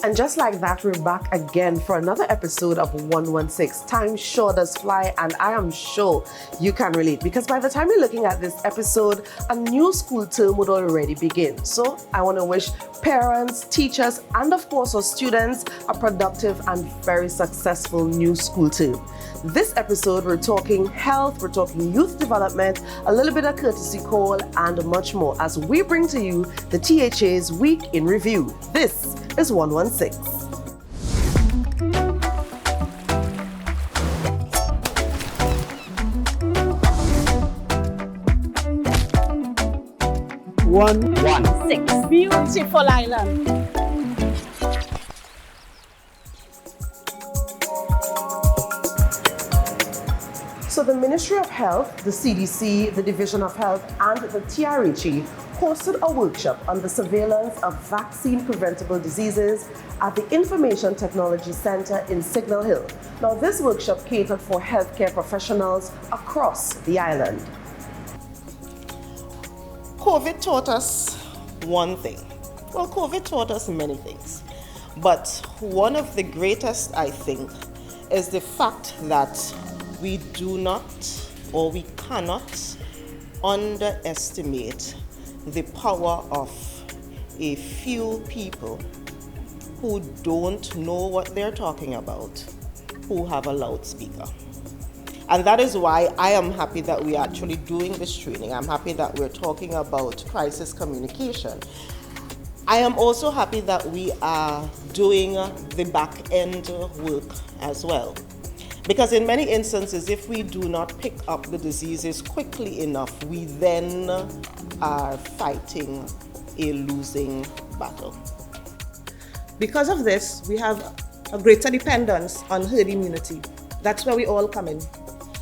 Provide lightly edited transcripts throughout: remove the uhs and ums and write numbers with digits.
And just like that, we're back again for another episode of 116. Time sure does fly, and I am sure you can relate, because by the time you're looking at this episode, a new school term would already begin. So I want to wish parents, teachers, and of course our students a productive and very successful new school term. This episode, we're talking health, we're talking youth development, a little bit of courtesy call, and much more as we bring to you the THA's Week in Review. This is 116. One. Six. Beautiful island. So the Ministry of Health, the CDC, the Division of Health, and the TRHE hosted a workshop on the surveillance of vaccine-preventable diseases at the Information Technology Center in Signal Hill. Now, this workshop catered for healthcare professionals across the island. COVID taught us one thing. Well, COVID taught us many things. But one of the greatest, I think, is the fact that we do not or we cannot underestimate the power of a few people who don't know what they're talking about, who have a loudspeaker. And that is why I am happy that we are actually doing this training. I'm happy that we're talking about crisis communication. I am also happy that we are doing the back end work as well. Because in many instances, if we do not pick up the diseases quickly enough, we then are fighting a losing battle. Because of this, we have a greater dependence on herd immunity. That's where we all come in.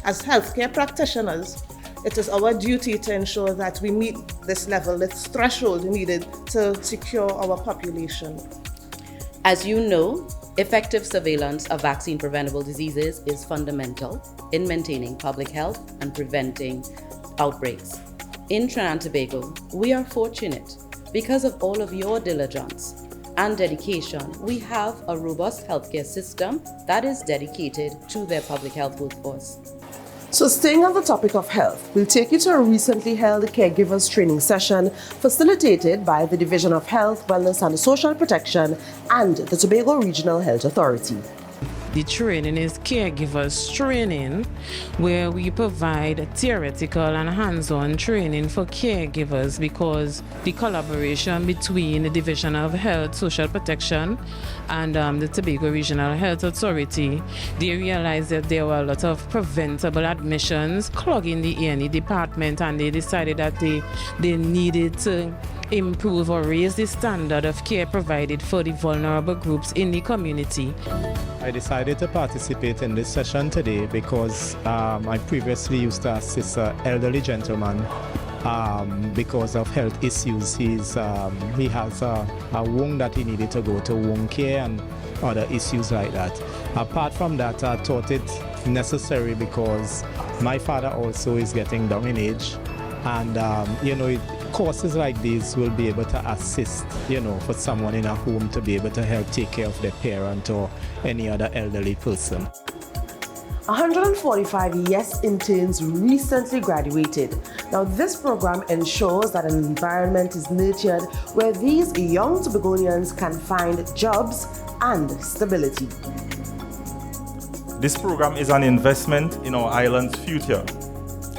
As healthcare practitioners, it is our duty to ensure that we meet this level, this threshold needed to secure our population. As you know, effective surveillance of vaccine-preventable diseases is fundamental in maintaining public health and preventing outbreaks. In Trinidad and Tobago, we are fortunate because of all of your diligence and dedication. We have a robust healthcare system that is dedicated to their public health workforce. So staying on the topic of health, we'll take you to a recently held caregivers training session facilitated by the Division of Health, Wellness and Social Protection and the Tobago Regional Health Authority. The training is caregivers training, where we provide theoretical and hands-on training for caregivers, because the collaboration between the Division of Health, Social Protection and the Tobago Regional Health Authority, they realized that there were a lot of preventable admissions clogging the A&E department, and they decided that they needed to improve or raise the standard of care provided for the vulnerable groups in the community. I decided to participate in this session today because I previously used to assist an elderly gentleman because of health issues. He has a wound that he needed to go to wound care and other issues like that. Apart from that, I thought it necessary because my father also is getting down in age, and courses like these will be able to assist, for someone in a home to be able to help take care of their parent or any other elderly person. 145 YES interns recently graduated. Now, this program ensures that an environment is nurtured where these young Tobagonians can find jobs and stability. This program is an investment in our island's future,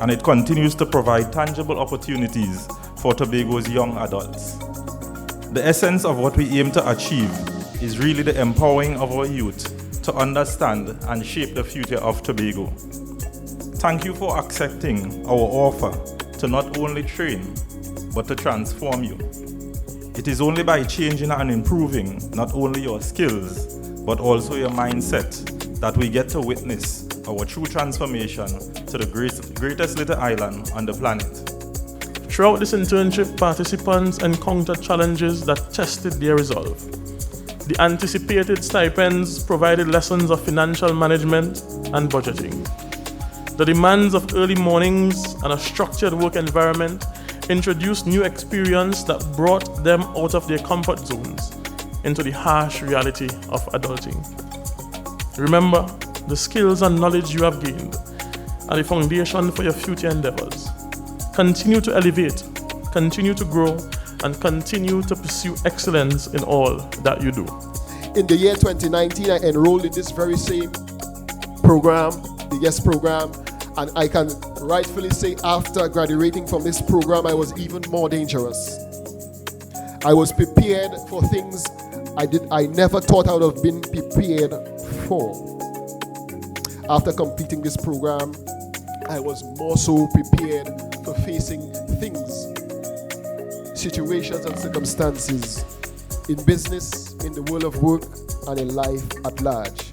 and it continues to provide tangible opportunities for Tobago's young adults. The essence of what we aim to achieve is really the empowering of our youth to understand and shape the future of Tobago. Thank you for accepting our offer to not only train, but to transform you. It is only by changing and improving not only your skills, but also your mindset that we get to witness our true transformation to the greatest little island on the planet. Throughout this internship, participants encountered challenges that tested their resolve. The anticipated stipends provided lessons of financial management and budgeting. The demands of early mornings and a structured work environment introduced new experience that brought them out of their comfort zones into the harsh reality of adulting. Remember, the skills and knowledge you have gained are the foundation for your future endeavors. Continue to elevate, continue to grow, and continue to pursue excellence in all that you do. In the year 2019, I enrolled in this very same program, the YES program, and I can rightfully say after graduating from this program, I was even more dangerous. I was prepared for things I never thought I would have been prepared for. After completing this program, I was more so prepared for facing things, situations and circumstances in business, in the world of work, and in life at large.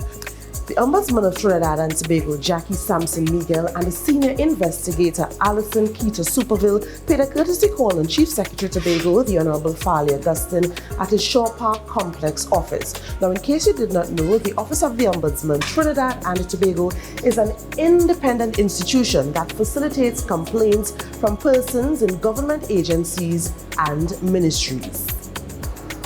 The Ombudsman of Trinidad and Tobago, Jackie Sampson Miguel, and the Senior Investigator, Alison Keita Superville, paid a courtesy call on Chief Secretary Tobago, the Honorable Farley Augustine, at his Shaw Park Complex office. Now, in case you did not know, the Office of the Ombudsman, Trinidad and Tobago, is an independent institution that facilitates complaints from persons in government agencies and ministries.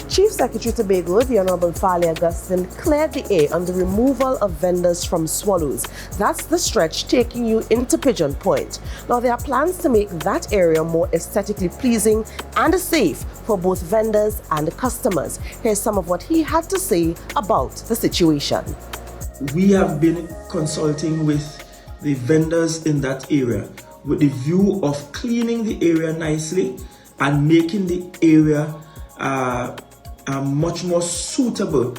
Chief Secretary Tobago, the Honorable Farley Augustine, cleared the air on the removal of vendors from Swallows. That's the stretch taking you into Pigeon Point. Now, there are plans to make that area more aesthetically pleasing and safe for both vendors and customers. Here's some of what he had to say about the situation. We have been consulting with the vendors in that area with the view of cleaning the area nicely and making the area much more suitable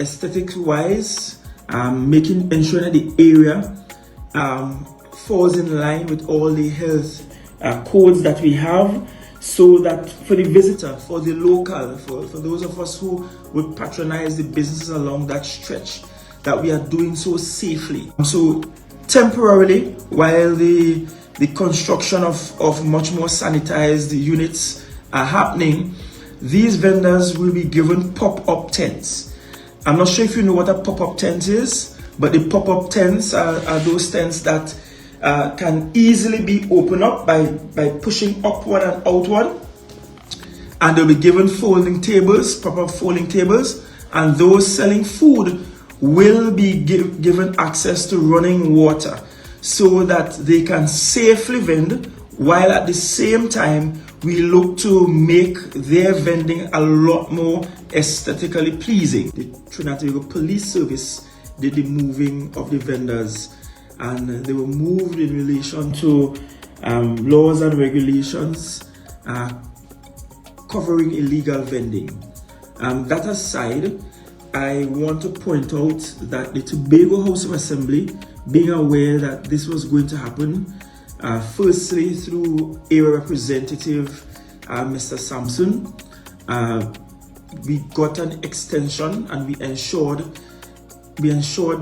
aesthetics-wise, ensuring that the area falls in line with all the health codes that we have, so that for the visitor, for the local, for those of us who would patronize the businesses along that stretch, that we are doing so safely. So temporarily, while the construction of much more sanitized units are happening, these vendors will be given pop-up tents. I'm not sure if you know what a pop-up tent is, but the pop-up tents are those tents that can easily be opened up by pushing upward and outward. And they'll be given folding tables, proper folding tables, and those selling food will be given access to running water so that they can safely vend, while at the same time we look to make their vending a lot more aesthetically pleasing. The Trinidad and Tobago Police Service did the moving of the vendors, and they were moved in relation to laws and regulations covering illegal vending. That aside, I want to point out that the Tobago House of Assembly, being aware that this was going to happen, firstly through area representative Mr. Sampson, we got an extension and we ensured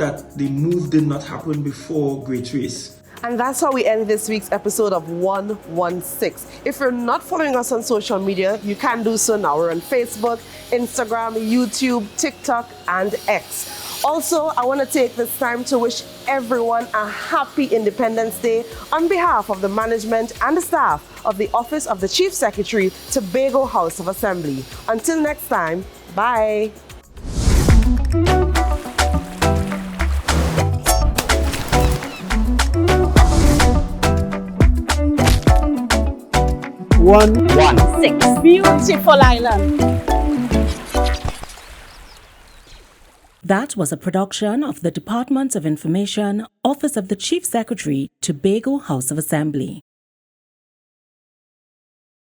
that the move did not happen before Great Race. And that's how we end this week's episode of 116. If you're not following us on social media, you can do so now. We're on Facebook, Instagram, YouTube, TikTok, and X. Also, I want to take this time to wish everyone a happy Independence Day on behalf of the management and the staff of the Office of the Chief Secretary, Tobago House of Assembly. Until next time, bye. One, six. Beautiful island. That was a production of the Department of Information, Office of the Chief Secretary, Tobago House of Assembly.